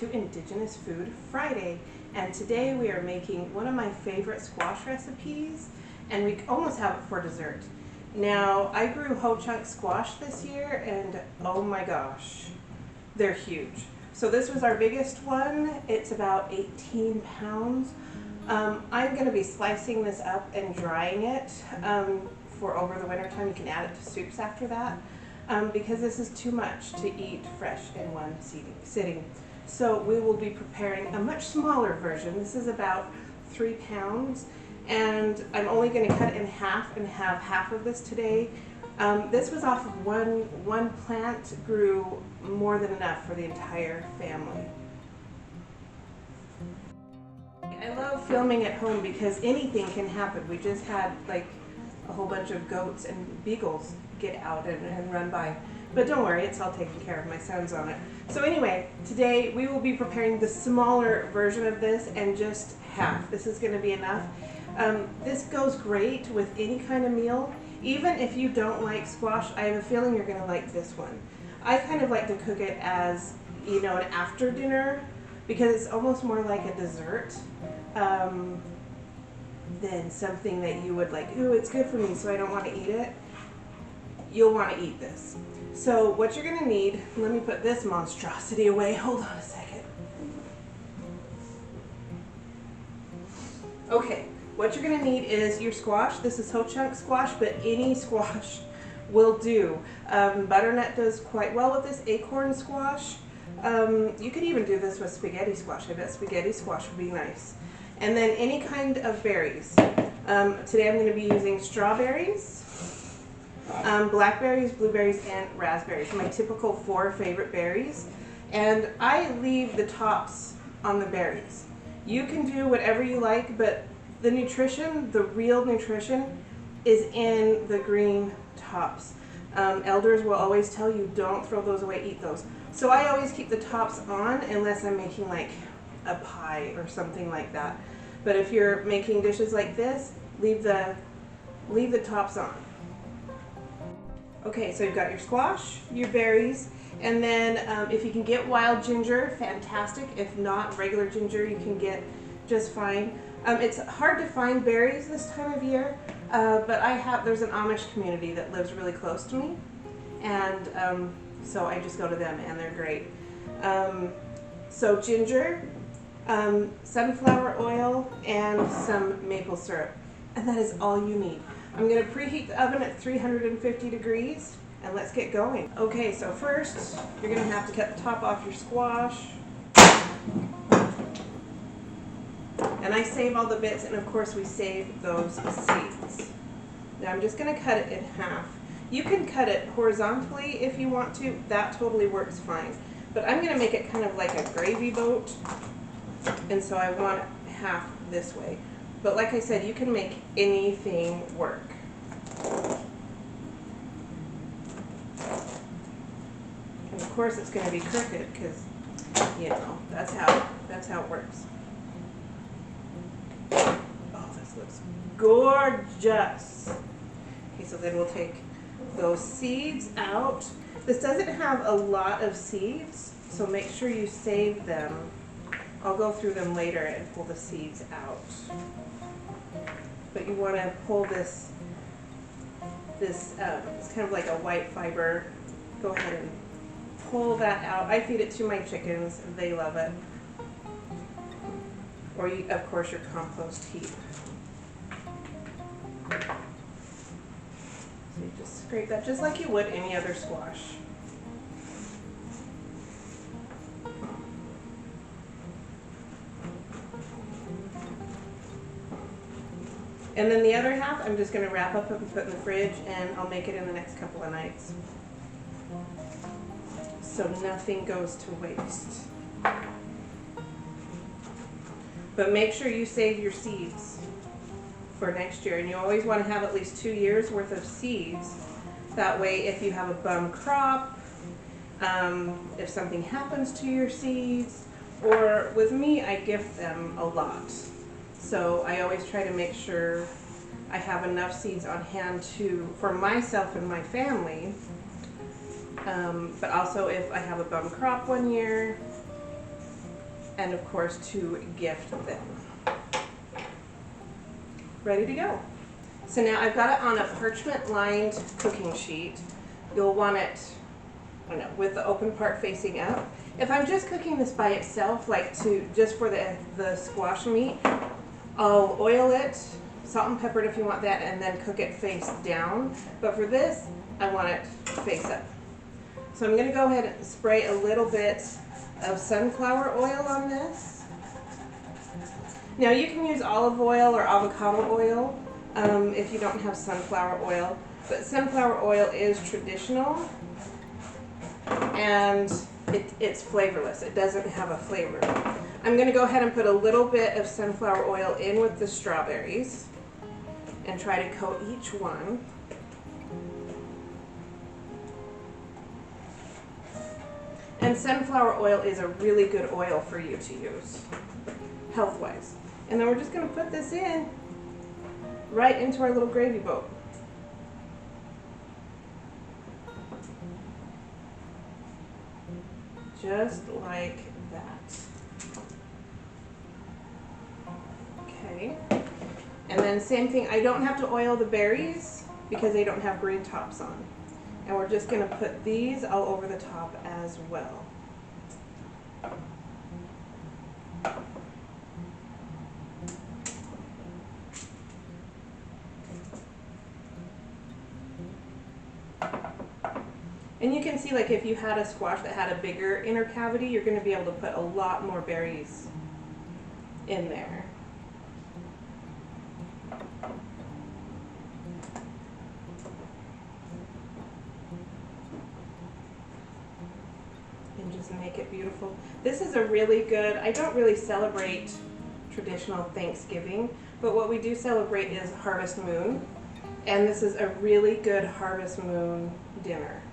to Indigenous Food Friday, and today we are making one of my favorite squash recipes, and we almost have it for dessert. Now, I grew Hochunk squash this year, and oh my gosh, they're huge. So this was our biggest one. It's about 18 pounds. I'm going to be slicing this up and drying it for over the winter time. You can add it to soups after that. Because this is too much to eat fresh in one sitting. So we will be preparing a much smaller version. This is about 3 pounds, and I'm only going to cut it in half and have half of this today. This was off of one plant, grew more than enough for the entire family. I love filming at home because anything can happen. We just had like a whole bunch of goats and beagles get out and run by. But don't worry, it's all taken care of. My son's on it. So anyway, today we will be preparing the smaller version of this and just half. This is going to be enough. This goes great with any kind of meal. Even if you don't like squash, I have a feeling you're going to like this one. I kind of like to cook it as, an after dinner because it's almost more like a dessert than something that you would like, ooh, it's good for me, so I don't want to eat it. You'll want to eat this. So what you're going to need, let me put this monstrosity away. Hold on a second. Okay, what you're going to need is your squash. This is Hochunk squash, but any squash will do. Butternut does quite well with this, acorn squash. You could even do this with spaghetti squash. I bet spaghetti squash would be nice. And then any kind of berries. Today I'm going to be using strawberries, blackberries, blueberries, and raspberries. My typical 4 favorite berries. And I leave the tops on the berries. You can do whatever you like, but the nutrition, the real nutrition, is in the green tops. Elders will always tell you, don't throw those away, eat those. So I always keep the tops on unless I'm making like a pie or something like that. But if you're making dishes like this, leave the tops on. Okay, so you've got your squash, your berries, and then if you can get wild ginger, fantastic. If not, regular ginger you can get just fine. It's hard to find berries this time of year, but there's an Amish community that lives really close to me, and so I just go to them and they're great. So ginger, sunflower oil, and some maple syrup, and that is all you need. I'm going to preheat the oven at 350 degrees, and let's get going. Okay, so first, you're going to have to cut the top off your squash. And I save all the bits, and of course we save those seeds. Now I'm just going to cut it in half. You can cut it horizontally if you want to. That totally works fine. But I'm going to make it kind of like a gravy boat, and so I want it half this way. But like I said, you can make anything work. And of course it's going to be crooked because, that's how it works. Oh, this looks gorgeous. Okay, so then we'll take those seeds out. This doesn't have a lot of seeds, so make sure you save them. I'll go through them later and pull the seeds out. But you want to pull this, it's kind of like a white fiber. Go ahead and pull that out. I feed it to my chickens. They love it. Or, of course, your compost heap. So you just scrape that just like you would any other squash. And then the other half, I'm just going to wrap up and put in the fridge, and I'll make it in the next couple of nights. So nothing goes to waste. But make sure you save your seeds for next year. And you always want to have at least 2 years worth of seeds. That way, if you have a bum crop, if something happens to your seeds, or with me, I gift them a lot. So I always try to make sure I have enough seeds on hand for myself and my family. But also if I have a bum crop one year, and of course to gift them. Ready to go. So now I've got it on a parchment lined cooking sheet. You'll want it, I don't know, with the open part facing up. If I'm just cooking this by itself, like just for the squash meat, I'll oil it, salt and pepper it if you want that, and then cook it face down. But for this, I want it face up. So I'm gonna go ahead and spray a little bit of sunflower oil on this. Now you can use olive oil or avocado oil if you don't have sunflower oil, but sunflower oil is traditional and it's flavorless. It doesn't have a flavor. I'm going to go ahead and put a little bit of sunflower oil in with the strawberries and try to coat each one. And sunflower oil is a really good oil for you to use, health-wise. And then we're just going to put this in right into our little gravy boat. Just like that. Okay. And then same thing, I don't have to oil the berries because they don't have green tops on. And we're just going to put these all over the top as well. And you can see, like, if you had a squash that had a bigger inner cavity, you're going to be able to put a lot more berries in there. And just make it beautiful. This is a really good, I don't really celebrate traditional Thanksgiving, but what we do celebrate is Harvest Moon. And this is a really good Harvest Moon dinner.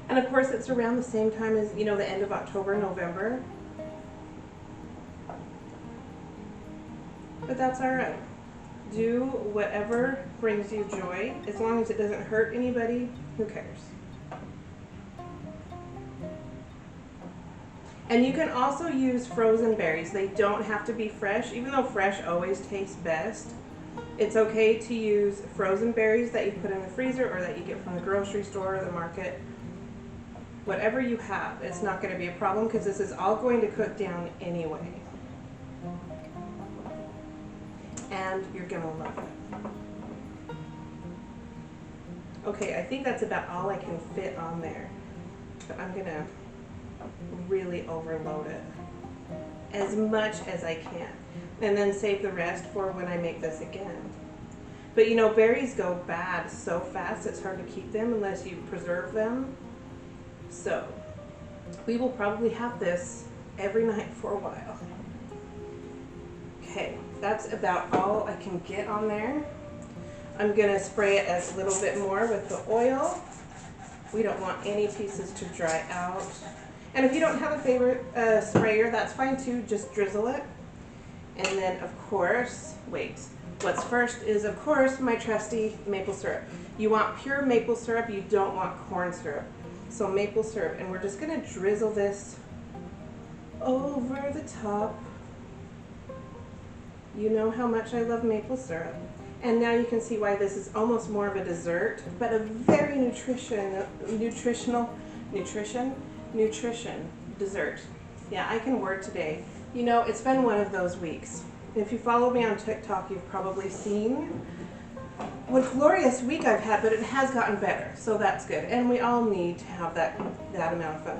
And of course it's around the same time as, you know, the end of October, November. But that's all right. Do whatever brings you joy. As long as it doesn't hurt anybody, who cares? And you can also use frozen berries. They don't have to be fresh, even though fresh always tastes best. It's okay to use frozen berries that you put in the freezer or that you get from the grocery store or the market. Whatever you have, it's not going to be a problem because this is all going to cook down anyway. And you're going to love it. Okay, I think that's about all I can fit on there. But I'm going to really overload it as much as I can. And then save the rest for when I make this again. But you know, berries go bad so fast, it's hard to keep them unless you preserve them. So, we will probably have this every night for a while. Okay, that's about all I can get on there. I'm going to spray it a little bit more with the oil. We don't want any pieces to dry out. And if you don't have a favorite sprayer, that's fine too, just drizzle it. And then, of course, what's first is, of course, my trusty maple syrup. You want pure maple syrup, you don't want corn syrup. So maple syrup, and we're just going to drizzle this over the top. You know how much I love maple syrup. And now you can see why this is almost more of a dessert, but a very nutrition dessert. Yeah, I can word today. You know, it's been one of those weeks. If you follow me on TikTok, you've probably seen what glorious week I've had, but it has gotten better, so that's good. And we all need to have that amount of fun.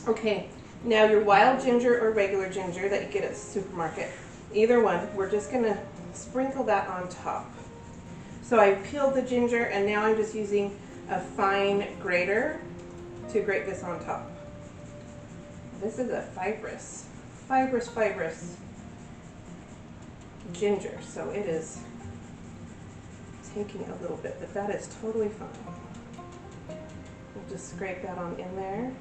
Okay, now your wild ginger or regular ginger that you get at the supermarket, either one, we're just gonna sprinkle that on top. So I peeled the ginger and now I'm just using a fine grater to grate this on top. This is a fibrous ginger, so it is taking a little bit, but that is totally fine. We'll just scrape that on in there.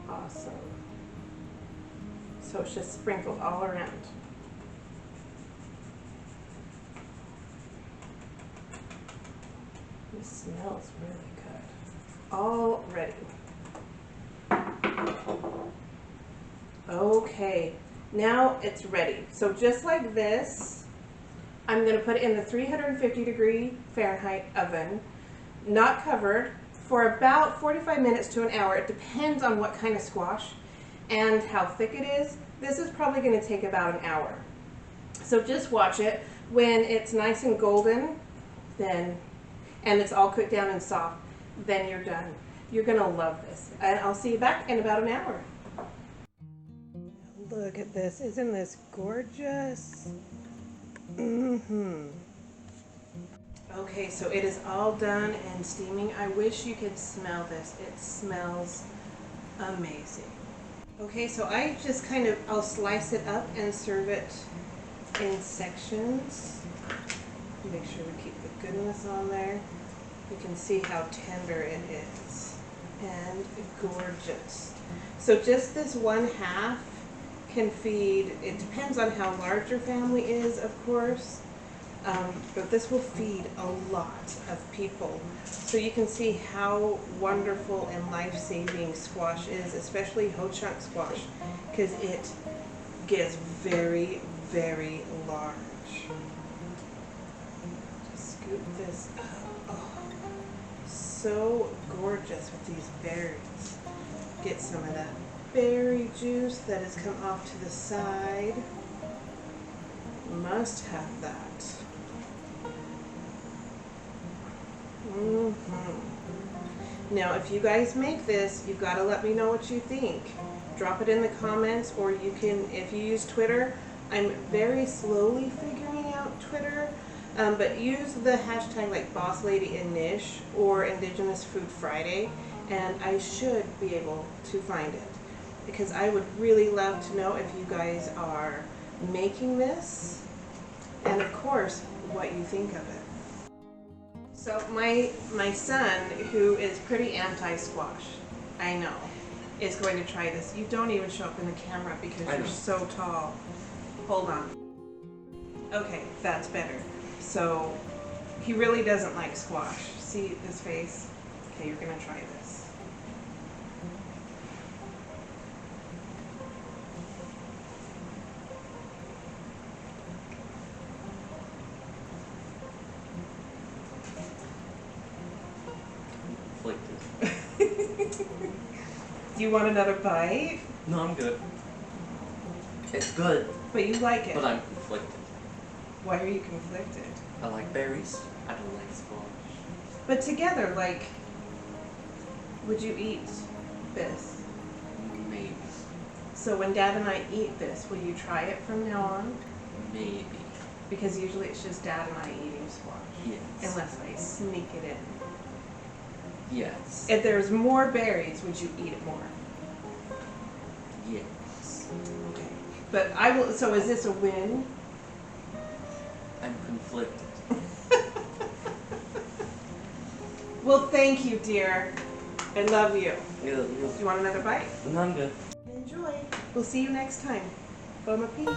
Awesome. So it's just sprinkled all around. This smells really good already. Okay, now it's ready. So just like this, I'm going to put it in the 350-degree Fahrenheit oven, not covered, for about 45 minutes to an hour. It depends on what kind of squash and how thick it is. This is probably going to take about an hour. So just watch it. When it's nice and golden, then, and it's all cooked down and soft, then you're done. You're going to love this. And I'll see you back in about an hour. Look at this. Isn't this gorgeous? Okay, so it is all done and steaming. I wish you could smell this. It smells amazing. Okay, so I just I'll slice it up and serve it in sections. Make sure we keep the goodness on there. You can see how tender it is and gorgeous. So just this 1/2 can feed, it depends on how large your family is, of course, but this will feed a lot of people. So you can see how wonderful and life-saving squash is, especially Hochunk squash, because it gets very, very large. Just scoop this up. Oh, so gorgeous with these berries. Get some of that berry juice that has come off to the side. Must have that. Now, if you guys make this, you've got to let me know what you think. Drop it in the comments, or you can, if you use Twitter. I'm very slowly figuring out Twitter, but use the hashtag like Boss Lady Anish or Indigenous Food Friday, and I should be able to find it. Because I would really love to know if you guys are making this, and of course, what you think of it. So my son, who is pretty anti-squash, I know, is going to try this. You don't even show up in the camera because you're so tall. Hold on. Okay, that's better. So he really doesn't like squash. See his face? Okay, you're gonna try this. Do you want another bite? No, I'm good. It's good. But you like it. But I'm conflicted. Why are you conflicted? I like berries. I don't like squash. But together, like, would you eat this? Maybe. So when Dad and I eat this, will you try it from now on? Maybe. Because usually it's just Dad and I eating squash. Yes. Unless I sneak it in. Yes. If there's more berries, would you eat it more? Yes. Okay. But I will, so is this a win? I'm conflicted. Well, thank you, dear. I love you. Yeah. Do you want another bite? No, I'm good. Enjoy. We'll see you next time. Bon appetit.